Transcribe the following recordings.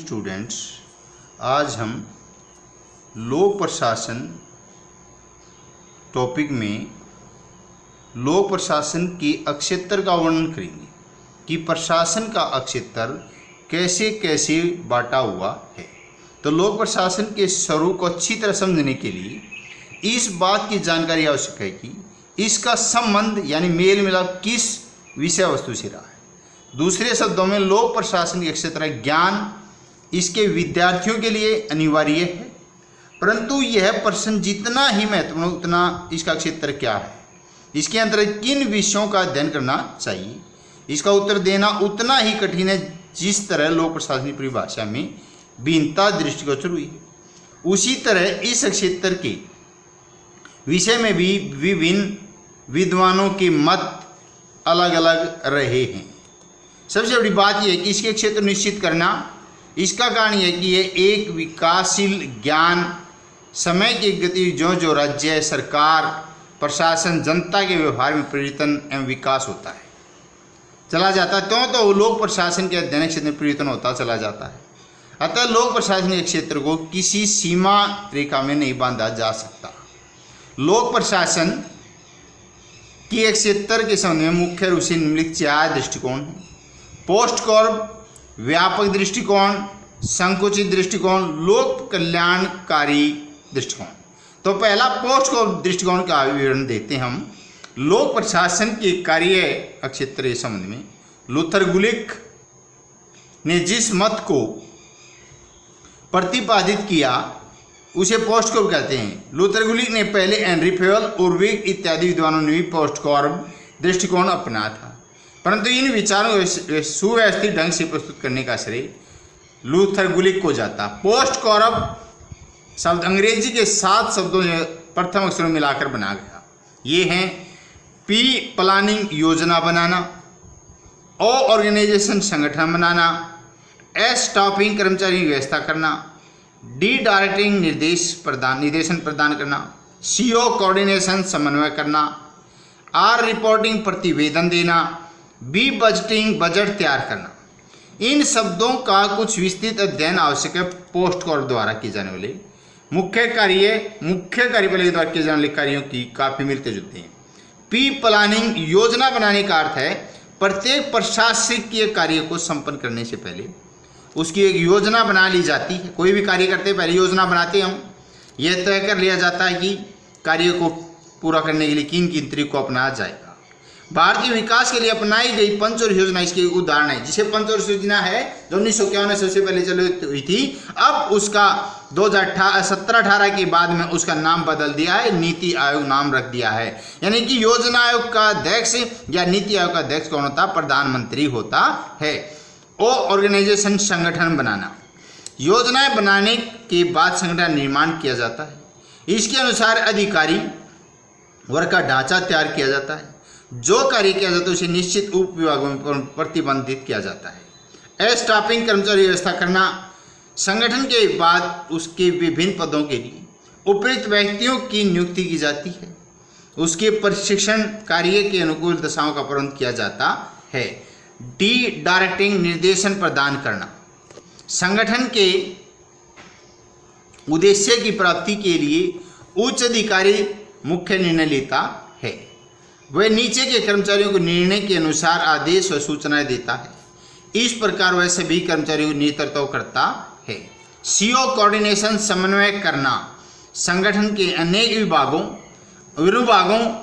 Students, आज हम लोक प्रशासन टॉपिक में लोक प्रशासन के अक्षेत्र का वर्णन करेंगे कि प्रशासन का अक्षेत्र कैसे कैसे बांटा हुआ है। तो लोक प्रशासन के स्वरूप को अच्छी तरह समझने के लिए इस बात की जानकारी आवश्यक है कि इसका संबंध यानी मेल मिलाप किस विषय वस्तु से रहा है। दूसरे शब्दों में लोक प्रशासन के क्षेत्र ज्ञान इसके विद्यार्थियों के लिए अनिवार्य है, परंतु यह प्रश्न जितना ही महत्वपूर्ण उतना इसका क्षेत्र क्या है, इसके अंतर्गत किन विषयों का अध्ययन करना चाहिए, इसका उत्तर देना उतना ही कठिन है जिस तरह लोक प्रशासन की परिभाषा में भिन्नता दृष्टिगोचर हुई है। उसी तरह इस क्षेत्र के विषय में भी विभिन्न विद्वानों के मत अलग अलग रहे हैं। सबसे बड़ी बात यह है कि इसके क्षेत्र निश्चित करना, इसका कारण यह है कि यह एक विकासशील ज्ञान समय की गति जो राज्य सरकार प्रशासन जनता के व्यवहार में परिवर्तन एवं विकास होता है चला जाता है, तो लोक प्रशासन के अध्ययन क्षेत्र में परिवर्तन होता चला जाता है। अतः लोक प्रशासन के क्षेत्र को किसी सीमा रेखा में नहीं बांधा जा सकता। लोक प्रशासन की एक क्षेत्र के संबंध में मुख्य रूप से निम्नलिखित 4 दृष्टिकोण हैं। पोस्ट कॉर्प, व्यापक दृष्टिकोण, संकुचित दृष्टिकोण, लोक कल्याणकारी दृष्टिकोण। तो पहला पोस्ट कॉर्प दृष्टिकोण का विवरण देते हैं हम। लोक प्रशासन के कार्य क्षेत्र के संबंध में लूथर गुलिक ने जिस मत को प्रतिपादित किया उसे पोस्ट कॉर्प कहते हैं। लूथर गुलिक ने पहले हेनरी फेवल, उर्विक इत्यादि विद्वानों ने भी पोस्ट कॉर्प दृष्टिकोण अपनाया था, परंतु इन विचारों को सुव्यवस्थित ढंग से प्रस्तुत करने का श्रेय लूथर गुलिक को जाता। पोस्ट कॉर्प शब्द अंग्रेजी के 7 शब्दों में प्रथम अक्षरों में मिलाकर बना गया। ये हैं पी प्लानिंग योजना बनाना, ओ ऑर्गेनाइजेशन संगठन बनाना, एस स्टाफिंग कर्मचारी व्यवस्था करना, डी डायरेक्टिंग निर्देशन प्रदान करना, सीओ कोऑर्डिनेशन समन्वय करना, आर रिपोर्टिंग प्रतिवेदन देना, बी बजटिंग बजट तैयार करना। इन शब्दों का कुछ विस्तृत अध्ययन आवश्यक है। पोस्ट कॉर्प द्वारा किए जाने वाले मुख्य कार्यपालिका द्वारा किए जाने वाले कार्यों की काफी मिलते जुलते हैं। पी प्लानिंग योजना बनाने का अर्थ है प्रत्येक प्रशासकीय कार्य को संपन्न करने से पहले उसकी एक योजना बना ली जाती है। कोई भी कार्य करते पहले योजना बनाते हम, यह तय कर लिया जाता है कि कार्य को पूरा करने के लिए किन किन तरीकों को अपनाया जाएगा। भारतीय विकास के लिए अपनाई गई पंचवर्षीय योजना इसकी उदाहरण है, जिसे पंचवर्षीय योजना है जो 1951 में सबसे पहले चालू हुई थी। अब उसका 2017-18 के बाद में उसका नाम बदल दिया है, नीति आयोग नाम रख दिया है। यानी कि योजना आयोग का अध्यक्ष या नीति आयोग का अध्यक्ष कौन होता? प्रधानमंत्री होता है। ओ ऑर्गेनाइजेशन संगठन बनाना, योजनाएं बनाने के बाद संगठन निर्माण किया जाता है। इसके अनुसार अधिकारी वर्ग का ढांचा तैयार किया जाता है। जो कार्य किया जाता है उसे निश्चित उप विभागों में प्रतिबंधित किया जाता है। एस स्टाफिंग कर्मचारी व्यवस्था करना, संगठन के बाद उसके विभिन्न पदों के लिए उपयुक्त व्यक्तियों की नियुक्ति की जाती है। उसके प्रशिक्षण कार्य के अनुकूल दशाओं का प्रबंध किया जाता है। डी डायरेक्टिंग निर्देशन प्रदान करना, संगठन के उद्देश्य की प्राप्ति के लिए उच्च अधिकारी मुख्य निर्णय लेता है। वह नीचे के कर्मचारियों को निर्णय के अनुसार आदेश व सूचनाएं देता है। इस प्रकार वह सभी कर्मचारियों को नेतृत्व करता है। सीओ कोऑर्डिनेशन समन्वय करना, संगठन के अनेक विभागों,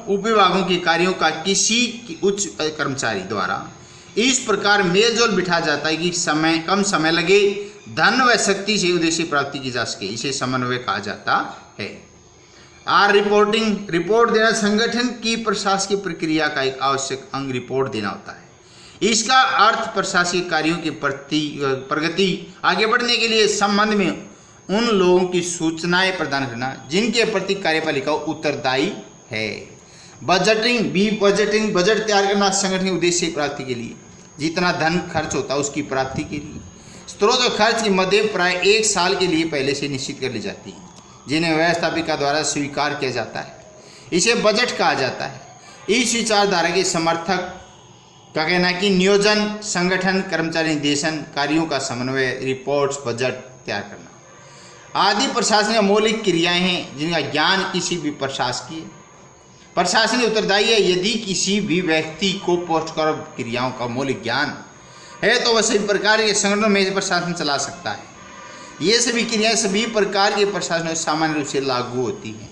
उप विभागों के कार्यों का किसी उच्च कर्मचारी द्वारा इस प्रकार मेलजोल बिठा जाता है कि कम समय लगे, धन व शक्ति से उद्देश्य प्राप्ति की जा सके। इसे समन्वय कहा जाता है। आर रिपोर्टिंग, रिपोर्ट देना, संगठन की प्रशासकीय प्रक्रिया का एक आवश्यक अंग रिपोर्ट देना होता है। इसका अर्थ प्रशासकीय कार्यों की प्रगति आगे बढ़ने के लिए संबंध में उन लोगों की सूचनाएं प्रदान करना जिनके प्रति कार्यपालिका उत्तरदायी है। बजटिंग, बी बजटिंग, बजट तैयार करना, संगठन के उद्देश्य की प्राप्ति के लिए जितना धन खर्च होता है उसकी प्राप्ति के लिए स्रोत और खर्च की मध्य प्राय 1 साल के लिए पहले से निश्चित कर ली जाती है, जिन्हें व्यवस्थापिका द्वारा स्वीकार किया जाता है। इसे बजट कहा जाता है। इस विचारधारा के समर्थक का कहना है कि नियोजन, संगठन, कर्मचारी निर्देशन, कार्यों का समन्वय, रिपोर्ट्स, बजट तैयार करना आदि प्रशासनिक मौलिक क्रियाएं हैं जिनका ज्ञान किसी भी प्रशासनिक उत्तरदायी है। यदि किसी भी व्यक्ति को पोस्टकॉर्म क्रियाओं का मौलिक ज्ञान है तो वह सभी प्रकार के संगठनों में प्रशासन चला सकता है। ये सभी क्रियाएं सभी प्रकार के प्रशासन में सामान्य रूप से लागू होती हैं।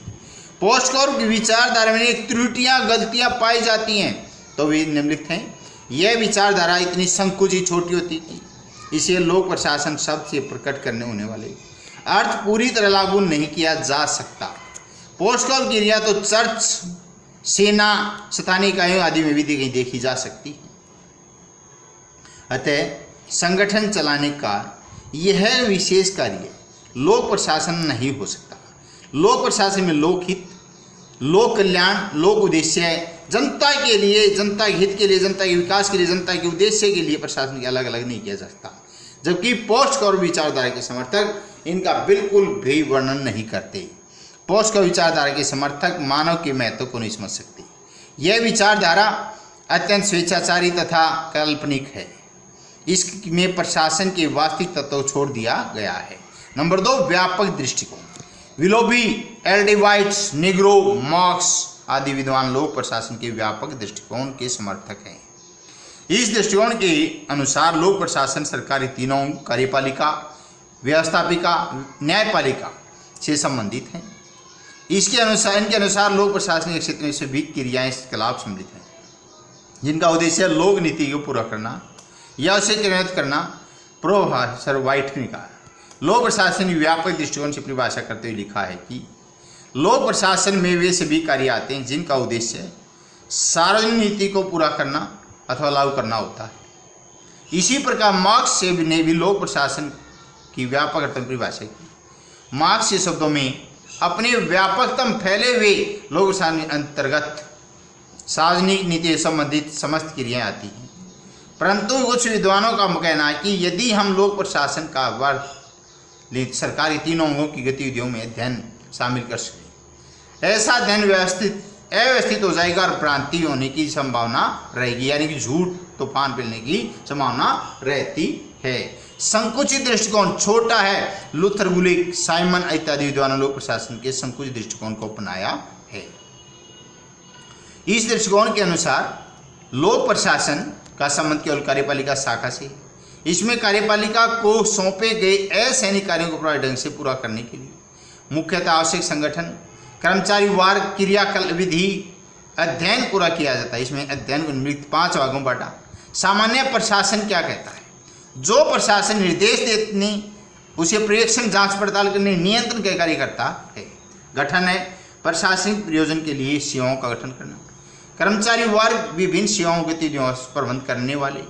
पोस्टकॉर्म की विचारधारा में त्रुटियां, गलतियां पाई जाती हैं तो वे निम्नलिखित हैं। यह विचारधारा इतनी संकुचित, छोटी होती थी, इसे लोक प्रशासन शब्द से प्रकट करने होने वाले अर्थ पूरी तरह लागू नहीं किया जा सकता। पोस्टकॉर्म क्रिया तो चर्च, सेना, स्थानीय इकाइयों आदि में भी देखी जा सकती है। अतः संगठन चलाने का यह विशेष कार्य लोक प्रशासन नहीं हो सकता। लोक प्रशासन में लोकहित, लोक कल्याण, लोक उद्देश्य, जनता के लिए, जनता के हित के लिए, जनता के विकास के लिए, जनता के उद्देश्य के लिए प्रशासन अलग अलग नहीं किया जा सकता। जबकि पोस्टकॉर्म विचारधारा के समर्थक इनका बिल्कुल भी वर्णन नहीं करते। पोस्टकॉर्म विचारधारा के समर्थक मानव के महत्व को नहीं समझ सकते। यह विचारधारा अत्यंत स्वेच्छाचारी तथा काल्पनिक है। इसमें प्रशासन के वास्तविक तत्व छोड़ दिया गया है। नंबर 2, व्यापक दृष्टिकोण। Willoughby, L D. Whites, Nigro, Marx आदि विद्वान लोग प्रशासन के व्यापक दृष्टिकोण के समर्थक हैं। इस दृष्टिकोण के अनुसार लोक प्रशासन सरकारी तीनों कार्यपालिका, व्यवस्थापिका, न्यायपालिका से संबंधित हैं। इनके अनुसार लोक प्रशासन के क्षेत्र में सभी क्रियाएं क्रियाकलाप सम्मिलित हैं जिनका उद्देश्य लोक नीति को पूरा करना या उसे क्रियान्वित करना। प्रोफेसर वाइट ने कहा, लोक प्रशासन व्यापक दृष्टिकोण से परिभाषा करते हुए लिखा है कि लोक प्रशासन में वे सभी कार्य आते हैं जिनका उद्देश्य सार्वजनिक नीति को पूरा करना अथवा लागू करना होता है। इसी प्रकार मार्क्स ने भी लोक प्रशासन की व्यापक अर्थों में परिभाषा की। मार्क्स के शब्दों में अपने व्यापकतम फैले हुए लोक प्रशासन के अंतर्गत सार्वजनिक नीति से संबंधित समस्त क्रियाएं आती हैं। परंतु कुछ विद्वानों का कहना है कि यदि हम लोक प्रशासन का वर्ग सरकारी तीनों अंगों की गतिविधियों में अध्ययन शामिल कर सकें, ऐसा अध्ययन अव्यवस्थित हो जाएगा और भ्रांति होने की संभावना रहेगी, यानी कि झूठ तूफान फैलने की संभावना रहती है। संकुचित दृष्टिकोण छोटा है। लूथर, गुलिक, साइमन इत्यादि विद्वानों लोक प्रशासन के संकुचित दृष्टिकोण को अपनाया है। इस दृष्टिकोण के अनुसार लोक प्रशासन का संबंध केवल कार्यपालिका शाखा से। इसमें कार्यपालिका को सौंपे गए असैनिक कार्यों को प्रभावी ढंग से पूरा करने के लिए मुख्यतः आवश्यक संगठन, कर्मचारी वार, क्रिया विधि अध्ययन पूरा किया जाता है। इसमें अध्ययन को निम्नलिखित 5 भागों में बांटा। सामान्य प्रशासन क्या कहता है? जो प्रशासन निर्देश देने, उसे पर्यवेक्षण, जांच पड़ताल करने, नियंत्रण का कार्य करता है। गठन है प्रशासनिक प्रयोजन के लिए सेवाओं का गठन करना। कर्मचारी वर्ग विभिन्न सेवाओं गतिविधियों का प्रबंध करने वाले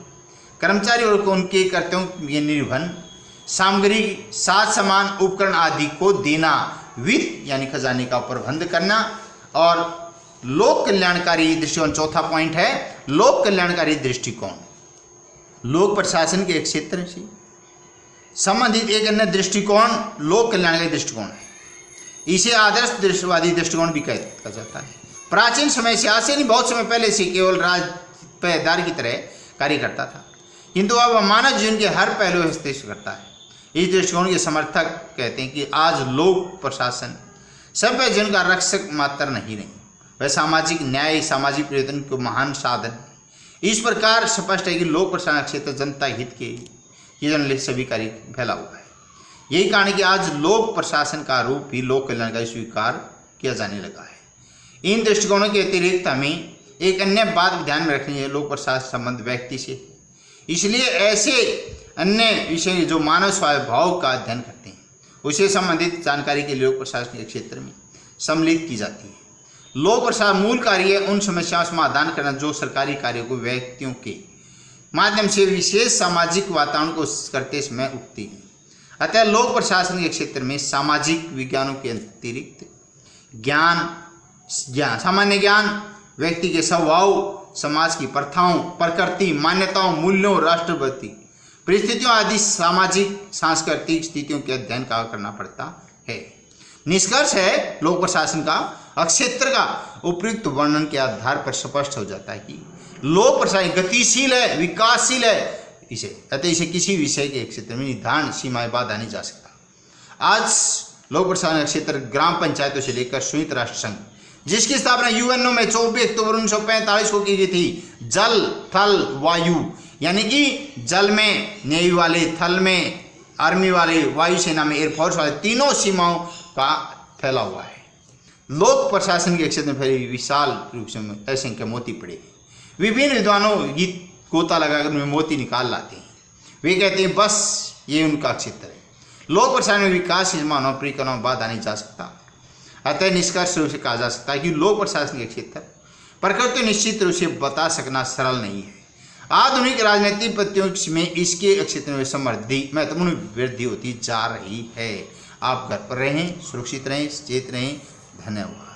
कर्मचारी वर्ग को उनके कर्तव्यों के निर्वहन, सामग्री, साज सामान, उपकरण आदि को देना, वित्त यानी खजाने का प्रबंध करना। और लोक कल्याणकारी दृष्टिकोण, चौथा पॉइंट है लोक कल्याणकारी दृष्टिकोण। लोक प्रशासन के क्षेत्र से संबंधित एक अन्य दृष्टिकोण लोक कल्याणकारी दृष्टिकोण है। इसे आदर्श दृष्टिवादी दृष्टिकोण भी कहा जाता है। प्राचीन समय से, आज से नहीं, बहुत समय पहले से केवल राजपेदार की तरह कार्य करता था, किंतु अब मानव जीवन के हर पहलू में हस्तक्षेप करता है। इस दृष्टिकोण के समर्थक कहते हैं कि आज लोक प्रशासन सभ्य जीवन का रक्षक मात्र नहीं, वह सामाजिक न्याय, सामाजिक परिवर्तन को महान साधन है। इस प्रकार स्पष्ट है कि लोक प्रशासन क्षेत्र जनता हित के सभी कार्य फैला हुआ है। यही कारण है कि आज लोक प्रशासन का रूप भी लोक कल्याणकारी स्वीकार किया जाने लगा है। इन दृष्टिकोणों के अतिरिक्त हमें एक अन्य बात ध्यान में रखनी है, लोक प्रशासन संबंध व्यक्ति से। इसलिए ऐसे अन्य विषय जो मानव स्वभाव का अध्ययन करते हैं, उसे संबंधित जानकारी के लिए लोक प्रशासन के क्षेत्र में सम्मिलित की जाती है। लोक प्रशासन मूल कार्य उन समस्याओं का समाधान करना जो सरकारी कार्यों को व्यक्तियों के माध्यम से विशेष सामाजिक वातावरण को करते समय उठती है। अतः लोक प्रशासन के क्षेत्र में सामाजिक विज्ञानों के अतिरिक्त सामान्य ज्ञान, व्यक्ति के स्वभाव, समाज की प्रथाओं, प्रकृति, मान्यताओं, मूल्यों, राष्ट्रपति परिस्थितियों आदि सामाजिक सांस्कृतिक स्थितियों के अध्ययन का करना पड़ता है। निष्कर्ष है लोक प्रशासन का क्षेत्र का उपयुक्त वर्णन के आधार पर स्पष्ट हो जाता है कि लोक प्रशासन गतिशील है, विकासशील है, इसे अतः इसे किसी विषय के क्षेत्र में निर्धारण सीमाएं बाधा नहीं जा सकता। आज लोक प्रशासन क्षेत्र ग्राम पंचायतों से लेकर संयुक्त राष्ट्र संघ, जिसकी स्थापना यूएनओ में 24 अक्टूबर 1945 को की गई थी, जल थल वायु यानी कि जल में नेवी वाले, थल में आर्मी वाले, वायुसेना में एयरफोर्स वाले, तीनों सीमाओं का फैला हुआ है। लोक प्रशासन के क्षेत्र में फैली विशाल रूप से असंख्य मोती पड़े। विभिन्न विद्वानों गीत गोता लगाकर उनमें मोती निकाल लाते हैं। वे कहते हैं बस ये उनका क्षेत्र है। लोक प्रशासन में विकास मानव परिक्रमा में बाधा नहीं जा सकता। अतः निष्कर्ष रूप से कहा जा सकता है कि लोक प्रशासन के क्षेत्र प्रकृति निश्चित रूप से बता सकना सरल नहीं है। आधुनिक राजनीतिक पद्धतियों में इसके क्षेत्र में समृद्धि महत्वपूर्ण वृद्धि होती जा रही है। आप घर पर रहें, सुरक्षित रहें, सचेत रहें। धन्यवाद।